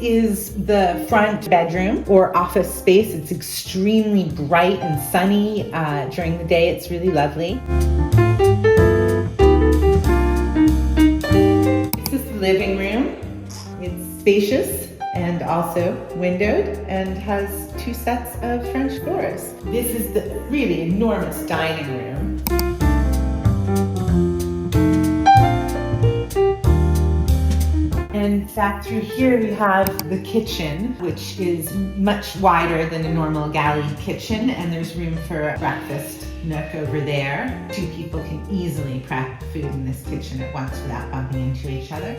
is the front bedroom or office space. It's extremely bright and sunny. During the day, it's really lovely. This is the living room. It's spacious and also windowed and has 2 sets of French doors. This is the really enormous dining room. In fact, through here we have the kitchen, which is much wider than a normal galley kitchen, and there's room for a breakfast nook over there. 2 people can easily prep food in this kitchen at once without bumping into each other.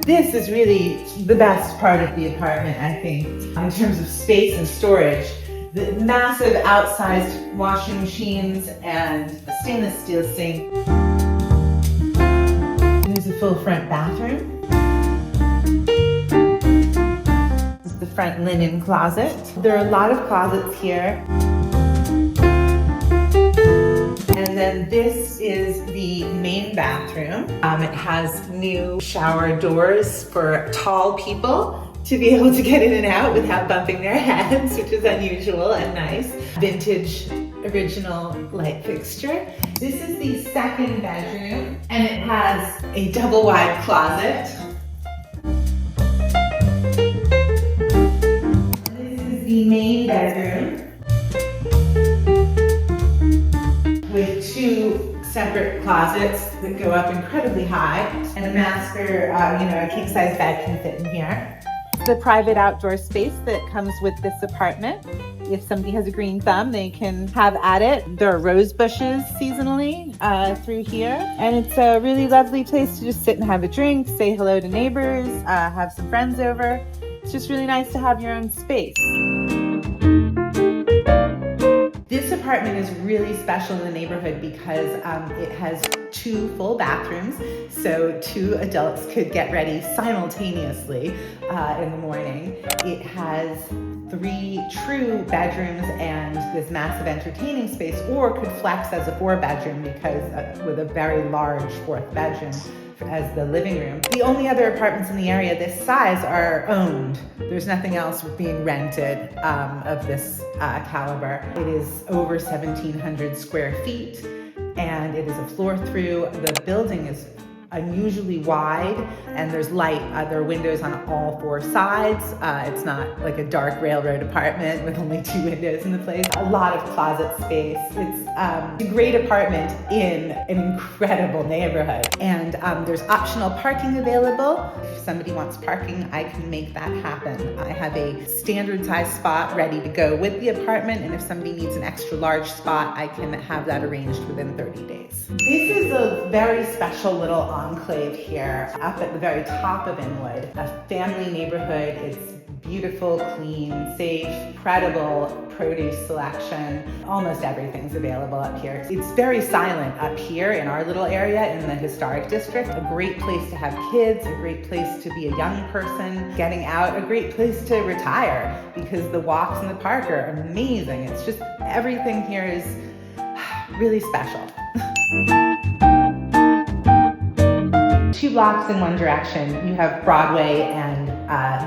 This is really the best part of the apartment, I think, in terms of space and storage. The massive outsized washing machines and a stainless steel sink. There's a full front bathroom. This is the front linen closet. There are a lot of closets here. And then this is the main bathroom. It has new shower doors for tall people to be able to get in and out without bumping their heads, which is unusual and nice. Vintage original light fixture. This is the second bedroom, and it has a double wide closet. This is the main bedroom with 2 separate closets that go up incredibly high, and a master, a king-size bed can fit in here. The private outdoor space that comes with this apartment. If somebody has a green thumb, they can have at it. There are rose bushes seasonally through here. And it's a really lovely place to just sit and have a drink, say hello to neighbors, have some friends over. It's just really nice to have your own space. This apartment is really special in the neighborhood because it has 2 full bathrooms, so 2 adults could get ready simultaneously in the morning. It has 3 true bedrooms and this massive entertaining space, or could flex as a 4-bedroom because with a very large 4th bedroom as the living room. The only other apartments in the area this size are owned. There's nothing else being rented of this caliber. It is over 1,700 square feet, and it is a floor through. The building is unusually wide, and there's light. There are windows on all 4 sides. It's not like a dark railroad apartment with only 2 windows in the place. A lot of closet space. It's a great apartment in an incredible neighborhood. And there's optional parking available. If somebody wants parking, I can make that happen. I have a standard size spot ready to go with the apartment, and if somebody needs an extra large spot, I can have that arranged within 30 days. This is a very special little enclave here up at the very top of Inwood. A family neighborhood. It's beautiful, clean, safe, credible produce selection. Almost everything's available up here. It's very silent up here in our little area in the historic district. A great place to have kids, a great place to be a young person getting out, a great place to retire because the walks in the park are amazing. It's just everything here is really special. 2 blocks in one direction, you have Broadway and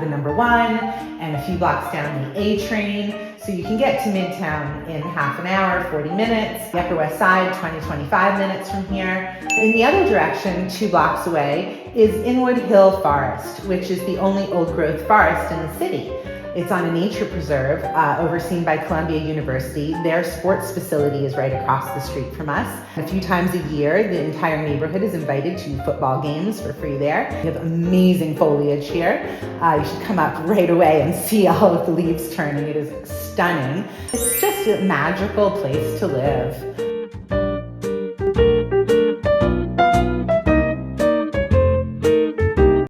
the number 1, and a few blocks down the A train. So you can get to Midtown in half an hour, 40 minutes. The Upper West Side, 20-25 minutes from here. In the other direction, 2 blocks away, is Inwood Hill Forest, which is the only old-growth forest in the city. It's on a nature preserve overseen by Columbia University. Their sports facility is right across the street from us. A few times a year, the entire neighborhood is invited to football games for free there. We have amazing foliage here. You should come up right away and see all of the leaves turning. It is stunning. It's just a magical place to live.